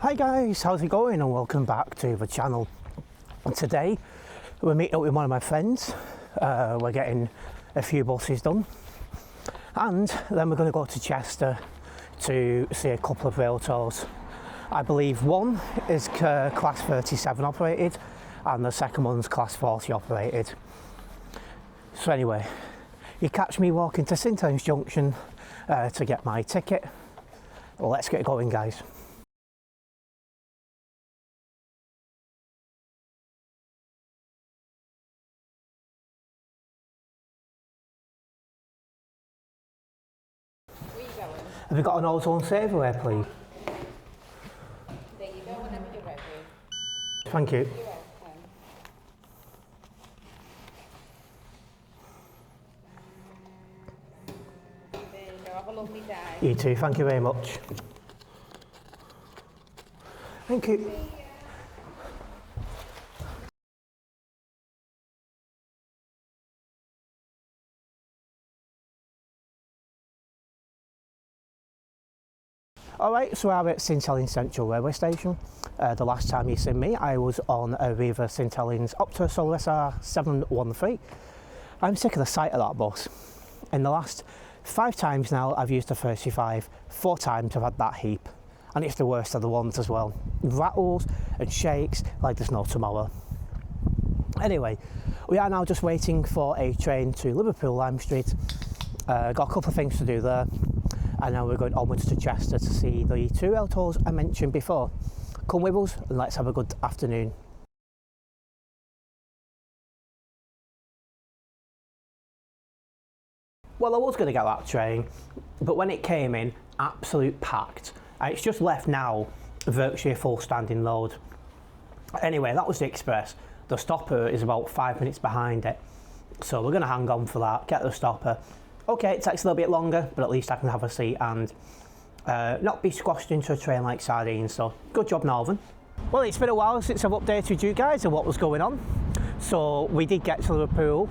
Hi guys, how's it going and welcome back to the channel. And today we're meeting up with one of my friends. We're getting a few buses done and then we're going to go to Chester to see a couple of rail tours. I believe one is class 37 operated and the second one's class 40 operated. So anyway, you catch me walking to St Helens Junction to get my ticket. Well, let's get going guys. Have you got an ozone saver there, please? There you go, whenever you're ready. Thank you. You're welcome. There you go, have a lovely day. You too, thank you very much. Thank you. Alright, so we're at St Helens Central Railway Station. The last time you seen me, I was on a Riva St Helens Opera Solar SR 713. I'm sick of the sight of that bus. In the last 5 times now I've used the 35, 4 times I've had that heap. And it's the worst of the ones as well. Rattles and shakes like there's no tomorrow. Anyway, we are now just waiting for a train to Liverpool Lime Street. Got a couple of things to do there. And now we're going onwards to Chester to see the 2 rail tours I mentioned before. Come with us and let's have a good afternoon. Well, I was going to get that train, but when it came in, absolute packed. It's just left now, virtually a full standing load. Anyway, that was the express. The stopper is about 5 minutes behind it. So we're going to hang on for that, get the stopper. Okay, it takes a little bit longer, but at least I can have a seat and not be squashed into a train like sardines, so good job Northern. Well, it's been a while since I've updated you guys on what was going on. So we did get to Liverpool,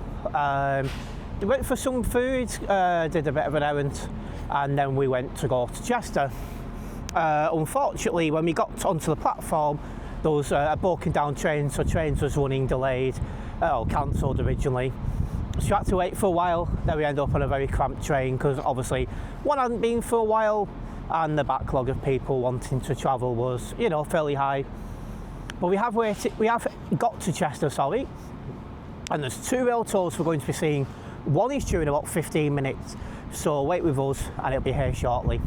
we went for some food, did a bit of an errand, and then we went to go to Chester. Unfortunately, when we got onto the platform, there was a broken down train, so trains was running delayed, or cancelled originally. So we had to wait for a while, then we ended up on a very cramped train because obviously one hadn't been for a while and the backlog of people wanting to travel was, you know, fairly high. But we have got to Chester, sorry, and there's 2 rail tours we're going to be seeing. One is due in about 15 minutes, so wait with us and it'll be here shortly.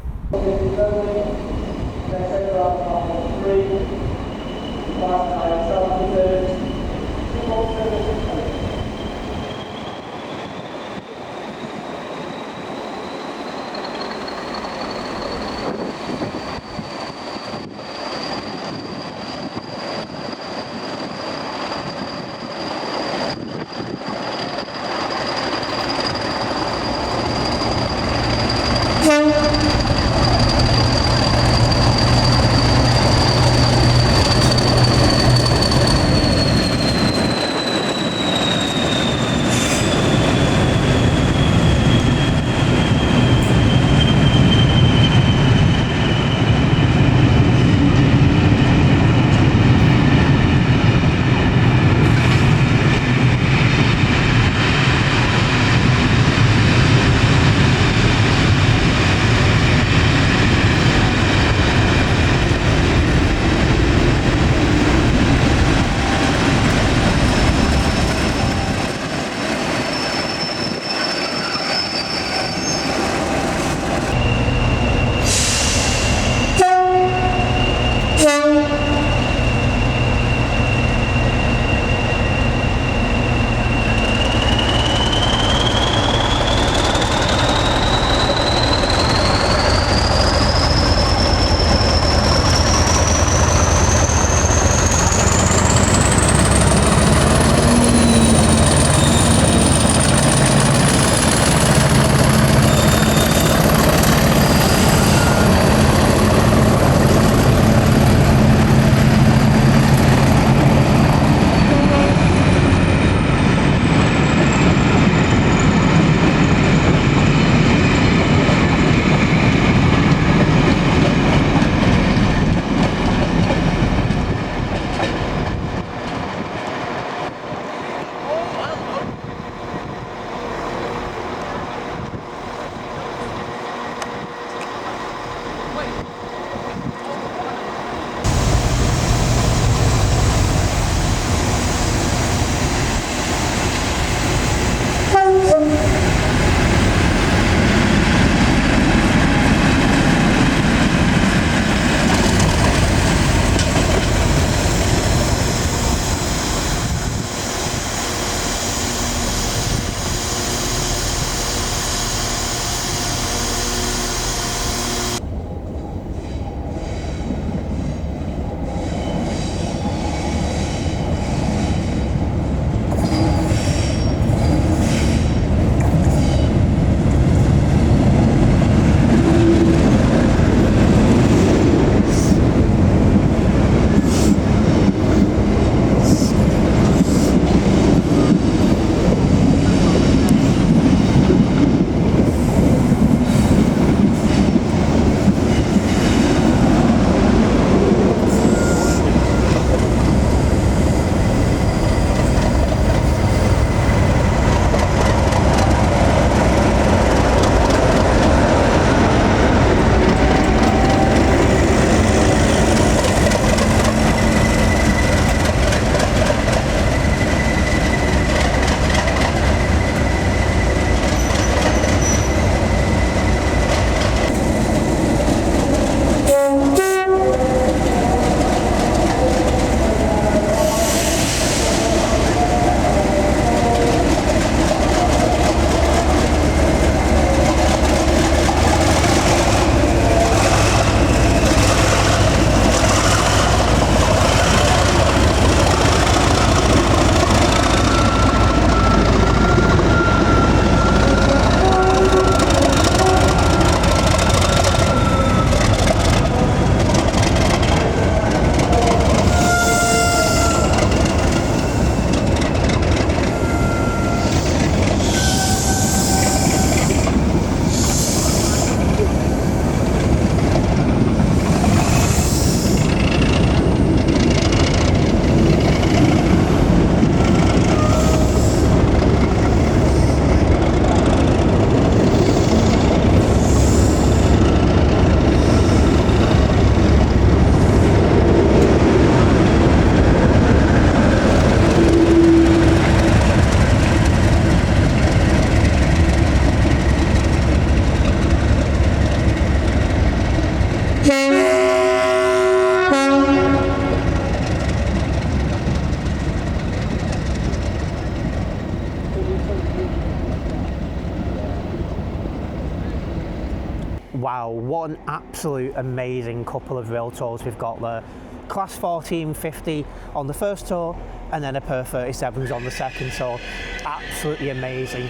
wow, what an absolute amazing couple of rail tours we've got there. Class 1450 on the first tour, and then a Per 37s on the second tour. Absolutely amazing.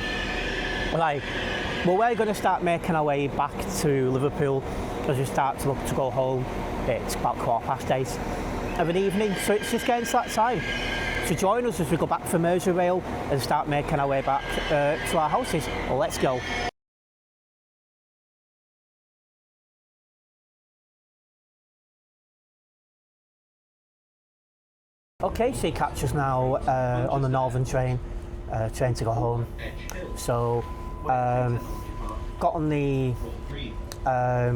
Like, well, we're going to start making our way back to Liverpool as we start to look to go home. It's about 8:15 of an evening, so it's just getting to that time. So join us as we go back from Merseyrail and start making our way back to our houses. Well, let's go. Okay, so you catch us now on the Northern train, train to go home. So, got on the,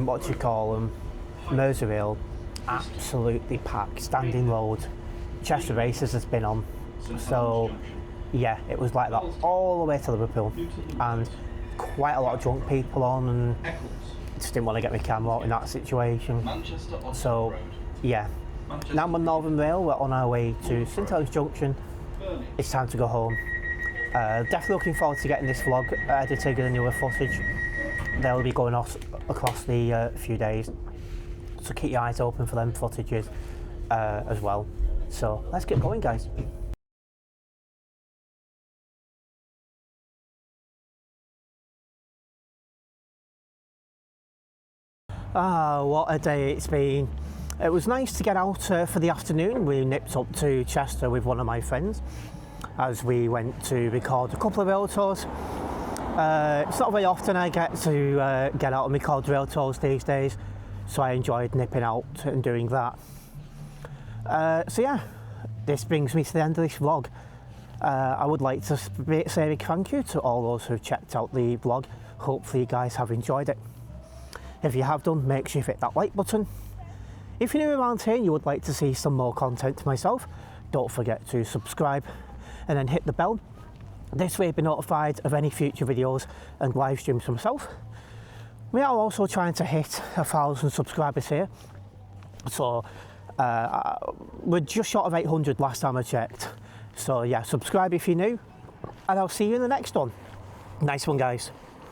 what do you call them, Merseyrail, absolutely packed, standing load. Cheshire races has been on, so yeah, it was like that all the way to Liverpool, and quite a lot of drunk people on, and just didn't want to get my camera out in that situation. So yeah, now I'm on Northern Rail, we're on our way to St Helens Junction. It's time to go home. Definitely looking forward to getting this vlog edited and newer footage. They'll be going off across the few days, so keep your eyes open for them footages as well. So let's get going, guys. Ah, what a day it's been. It was nice to get out for the afternoon. We nipped up to Chester with one of my friends as we went to record a couple of rail tours. It's not very often I get to get out and record rail tours these days, so I enjoyed nipping out and doing that. So yeah, this brings me to the end of this vlog. I would like to say a big thank you to all those who've checked out the vlog. Hopefully you guys have enjoyed it. If you have done, make sure you hit that like button. If you're new around here and you would like to see some more content to myself, don't forget to subscribe and then hit the bell. This way you'll be notified of any future videos and live streams from myself. We are also trying to hit 1,000 subscribers here, so we're just short of 800 last time I checked. So yeah, subscribe if you're new, and I'll see you in the next one. Nice one, guys.